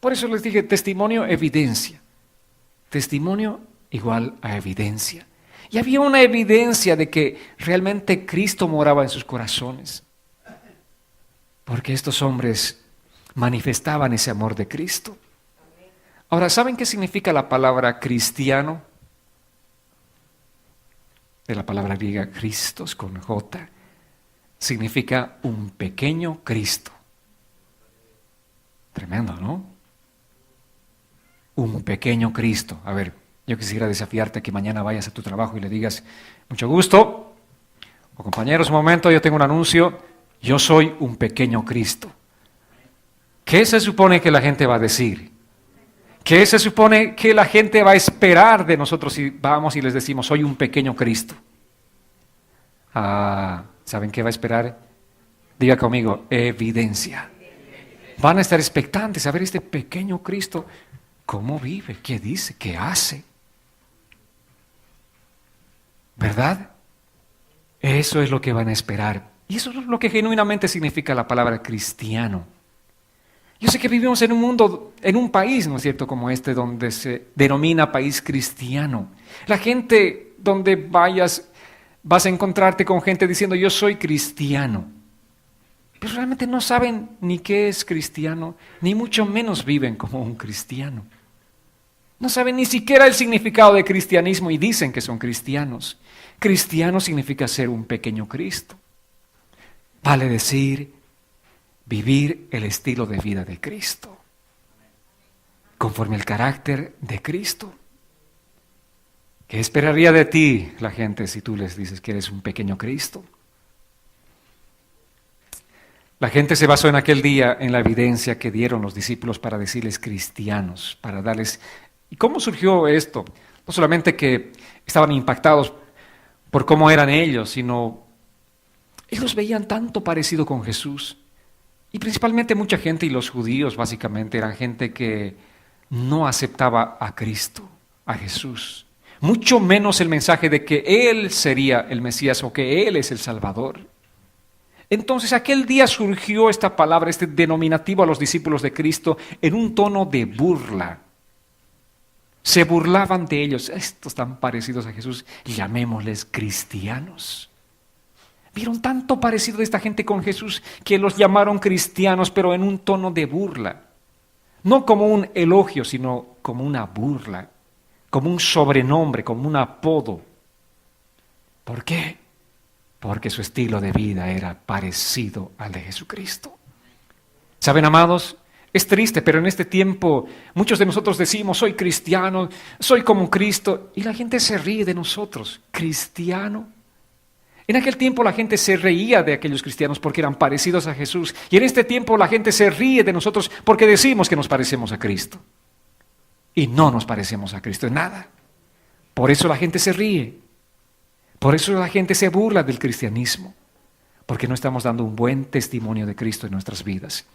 Por eso les dije testimonio, evidencia. Testimonio igual a evidencia. Y había una evidencia de que realmente Cristo moraba en sus corazones. Porque estos hombres manifestaban ese amor de Cristo. Ahora, ¿saben qué significa la palabra cristiano? De la palabra griega Christos con J. Significa un pequeño Cristo. Tremendo, ¿no? Un pequeño Cristo. A ver, yo quisiera desafiarte a que mañana vayas a tu trabajo y le digas, mucho gusto, o compañeros, un momento, yo tengo un anuncio, yo soy un pequeño Cristo. ¿Qué se supone que la gente va a decir? ¿Qué se supone que la gente va a esperar de nosotros si vamos y les decimos, soy un pequeño Cristo? ¿Saben qué va a esperar? Diga conmigo, evidencia. Van a estar expectantes a ver este pequeño Cristo, cómo vive, qué dice, qué hace. ¿Verdad? Eso es lo que van a esperar. Y eso es lo que genuinamente significa la palabra cristiano. Yo sé que vivimos en un mundo, en un país, ¿no es cierto?, como este, donde se denomina país cristiano. La gente, donde vayas, vas a encontrarte con gente diciendo, yo soy cristiano. Pero realmente no saben ni qué es cristiano, ni mucho menos viven como un cristiano. No saben ni siquiera el significado de cristianismo y dicen que son cristianos. Cristiano significa ser un pequeño Cristo. Vale decir, vivir el estilo de vida de Cristo, conforme al carácter de Cristo. ¿Qué esperaría de ti la gente si tú les dices que eres un pequeño Cristo? La gente se basó en aquel día en la evidencia que dieron los discípulos para decirles cristianos, para darles... ¿Y cómo surgió esto? No solamente que estaban impactados por cómo eran ellos, sino ellos veían tanto parecido con Jesús. Y principalmente mucha gente, y los judíos básicamente, eran gente que no aceptaba a Cristo, a Jesús. Mucho menos el mensaje de que Él sería el Mesías o que Él es el Salvador. Entonces aquel día surgió esta palabra, este denominativo a los discípulos de Cristo en un tono de burla. Se burlaban de ellos. Estos tan parecidos a Jesús, llamémosles cristianos. Vieron tanto parecido de esta gente con Jesús que los llamaron cristianos, pero en un tono de burla. No como un elogio, sino como una burla, como un sobrenombre, como un apodo. ¿Por qué? Porque su estilo de vida era parecido al de Jesucristo. ¿Saben, amados? Es triste, pero en este tiempo muchos de nosotros decimos, soy cristiano, soy como Cristo, y la gente se ríe de nosotros. ¿Cristiano? En aquel tiempo la gente se reía de aquellos cristianos porque eran parecidos a Jesús, y en este tiempo la gente se ríe de nosotros porque decimos que nos parecemos a Cristo. Y no nos parecemos a Cristo en nada. Por eso la gente se ríe. Por eso la gente se burla del cristianismo, porque no estamos dando un buen testimonio de Cristo en nuestras vidas.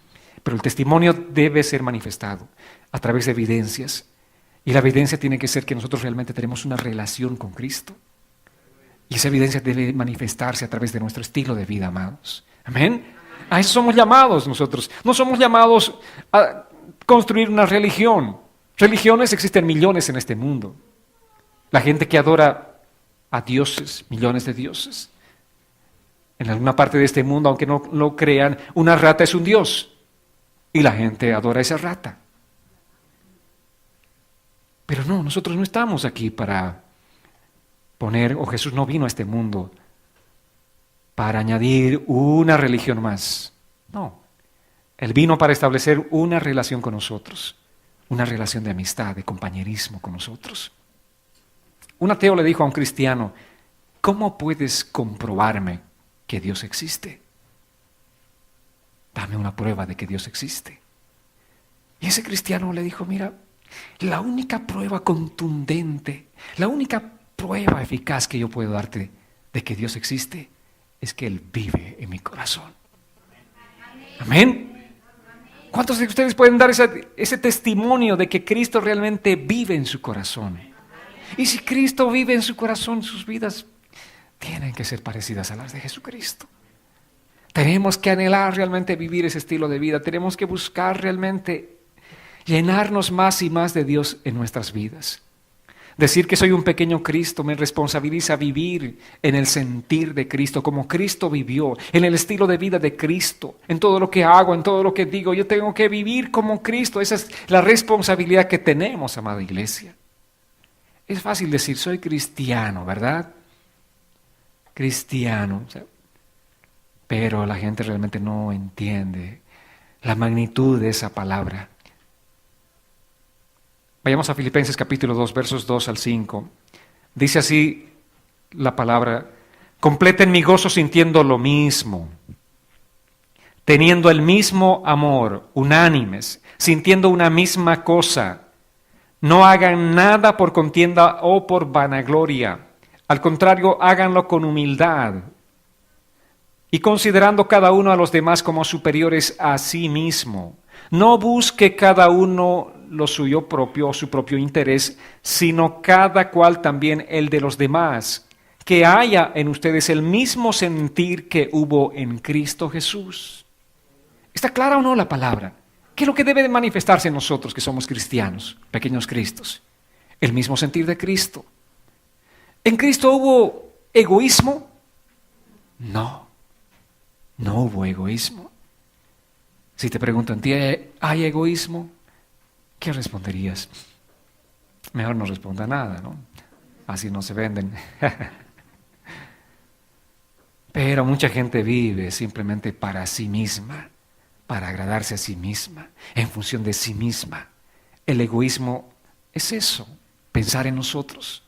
Pero el testimonio debe ser manifestado a través de evidencias. Y la evidencia tiene que ser que nosotros realmente tenemos una relación con Cristo. Y esa evidencia debe manifestarse a través de nuestro estilo de vida, amados. ¿Amén? A eso somos llamados nosotros. No somos llamados a construir una religión. Religiones existen millones en este mundo. La gente que adora a dioses, millones de dioses. En alguna parte de este mundo, aunque no lo crean, una rata es un dios. Y la gente adora a esa rata. Pero no, nosotros no estamos aquí para poner, o Jesús no vino a este mundo para añadir una religión más. No, Él vino para establecer una relación con nosotros, una relación de amistad, de compañerismo con nosotros. Un ateo le dijo a un cristiano, ¿cómo puedes comprobarme que Dios existe? Dame una prueba de que Dios existe. Y ese cristiano le dijo, mira, la única prueba contundente, la única prueba eficaz que yo puedo darte de que Dios existe es que Él vive en mi corazón. Amén. ¿Cuántos de ustedes pueden dar ese testimonio de que Cristo realmente vive en su corazón? Y si Cristo vive en su corazón, sus vidas tienen que ser parecidas a las de Jesucristo. Tenemos que anhelar realmente vivir ese estilo de vida. Tenemos que buscar realmente llenarnos más y más de Dios en nuestras vidas. Decir que soy un pequeño Cristo me responsabiliza a vivir en el sentir de Cristo, como Cristo vivió, en el estilo de vida de Cristo, en todo lo que hago, en todo lo que digo. Yo tengo que vivir como Cristo. Esa es la responsabilidad que tenemos, amada iglesia. Es fácil decir, soy cristiano, ¿verdad? Cristiano. Pero la gente realmente no entiende la magnitud de esa palabra. Vayamos a Filipenses capítulo 2, versos 2 al 5. Dice así la palabra, completen mi gozo sintiendo lo mismo, teniendo el mismo amor, unánimes, sintiendo una misma cosa. No hagan nada por contienda o por vanagloria. Al contrario, háganlo con humildad y considerando cada uno a los demás como superiores a sí mismo. No busque cada uno lo suyo propio o su propio interés, sino cada cual también el de los demás. Que haya en ustedes el mismo sentir que hubo en Cristo Jesús. ¿Está clara o no la palabra? ¿Qué es lo que debe de manifestarse en nosotros que somos cristianos, pequeños Cristos? El mismo sentir de Cristo. ¿En Cristo hubo egoísmo? No, no hubo egoísmo. Si te pregunto, ¿en ti hay egoísmo? ¿Qué responderías? Mejor no responda nada, ¿no? Así no se venden. Pero mucha gente vive simplemente para sí misma, para agradarse a sí misma, en función de sí misma. El egoísmo es eso, pensar en nosotros.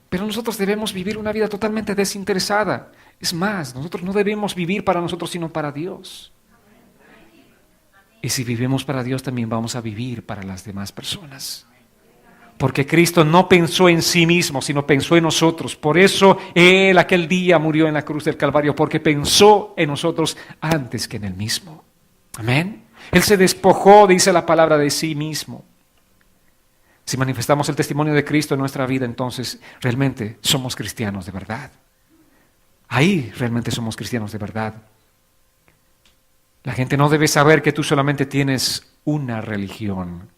Pero nosotros debemos vivir una vida totalmente desinteresada. Es más, nosotros no debemos vivir para nosotros, sino para Dios. Y si vivimos para Dios, también vamos a vivir para las demás personas. Porque Cristo no pensó en sí mismo, sino pensó en nosotros. Por eso Él aquel día murió en la cruz del Calvario, porque pensó en nosotros antes que en Él mismo. Amén. Él se despojó, dice la palabra, de sí mismo. Si manifestamos el testimonio de Cristo en nuestra vida, entonces realmente somos cristianos de verdad. Ahí realmente somos cristianos de verdad. La gente no debe saber que tú solamente tienes una religión.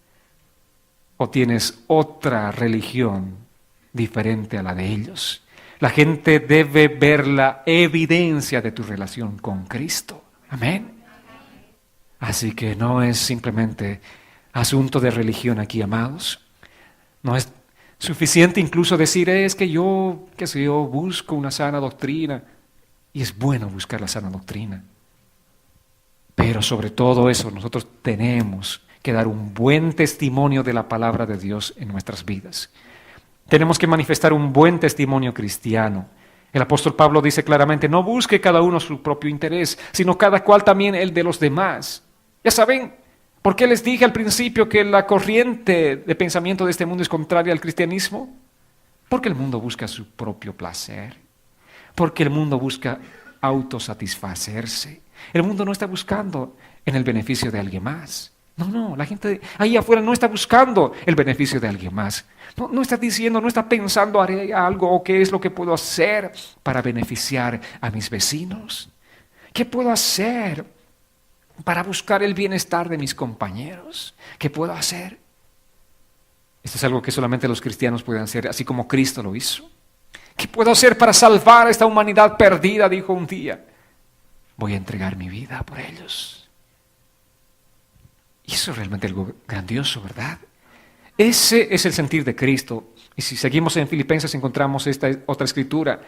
o tienes otra religión diferente a la de ellos. La gente debe ver la evidencia de tu relación con Cristo. Amén. Así que no es simplemente asunto de religión aquí, amados. No es suficiente incluso decir, es que yo, qué sé yo, busco una sana doctrina. Y es bueno buscar la sana doctrina. Pero sobre todo eso, nosotros tenemos que dar un buen testimonio de la palabra de Dios en nuestras vidas. Tenemos que manifestar un buen testimonio cristiano. El apóstol Pablo dice claramente, no busque cada uno su propio interés, sino cada cual también el de los demás. Ya saben, ¿por qué les dije al principio que la corriente de pensamiento de este mundo es contraria al cristianismo? Porque el mundo busca su propio placer. Porque el mundo busca autosatisfacerse. El mundo no está buscando en el beneficio de alguien más. No, la gente ahí afuera no está buscando el beneficio de alguien más. No está diciendo, no está pensando, haré algo o qué es lo que puedo hacer para beneficiar a mis vecinos. ¿Qué puedo hacer para buscar el bienestar de mis compañeros? ¿Qué puedo hacer? Esto es algo que solamente los cristianos pueden hacer, así como Cristo lo hizo. ¿Qué puedo hacer para salvar a esta humanidad perdida? Dijo un día. Voy a entregar mi vida por ellos. Y eso es realmente algo grandioso, ¿verdad? Ese es el sentir de Cristo. Y si seguimos en Filipenses encontramos esta otra escritura.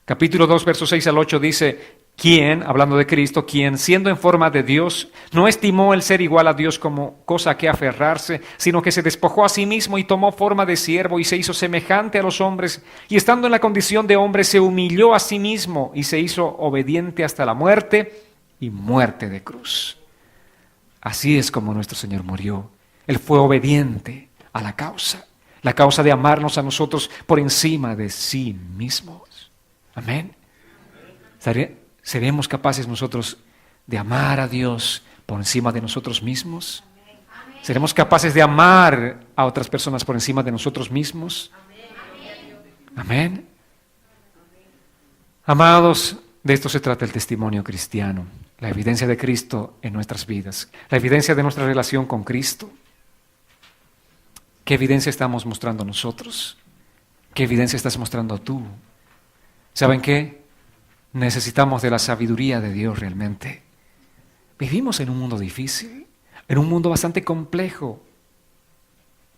Capítulo 2, versos 6 al 8 dice, ¿quién, hablando de Cristo, quien siendo en forma de Dios, no estimó el ser igual a Dios como cosa a que aferrarse, sino que se despojó a sí mismo y tomó forma de siervo y se hizo semejante a los hombres, y estando en la condición de hombre se humilló a sí mismo y se hizo obediente hasta la muerte y muerte de cruz. Así es como nuestro Señor murió. Él fue obediente a la causa de amarnos a nosotros por encima de sí mismos. Amén. ¿Seremos capaces nosotros de amar a Dios por encima de nosotros mismos? ¿Seremos capaces de amar a otras personas por encima de nosotros mismos? Amén. Amados, de esto se trata el testimonio cristiano. La evidencia de Cristo en nuestras vidas. La evidencia de nuestra relación con Cristo. ¿Qué evidencia estamos mostrando nosotros? ¿Qué evidencia estás mostrando tú? ¿Saben qué? Necesitamos de la sabiduría de Dios realmente. Vivimos en un mundo difícil, en un mundo bastante complejo.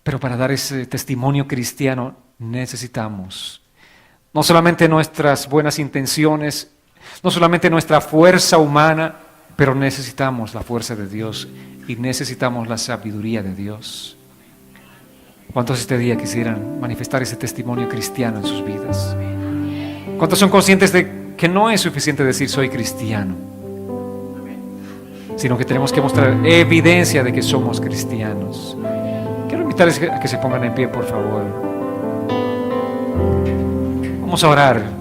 Pero para dar ese testimonio cristiano necesitamos no solamente nuestras buenas intenciones, no solamente nuestra fuerza humana, pero necesitamos la fuerza de Dios y necesitamos la sabiduría de Dios. ¿Cuántos este día quisieran manifestar ese testimonio cristiano en sus vidas? ¿Cuántos son conscientes de que no es suficiente decir soy cristiano, sino que tenemos que mostrar evidencia de que somos cristianos? Quiero invitarles a que se pongan en pie, por favor. Vamos a orar.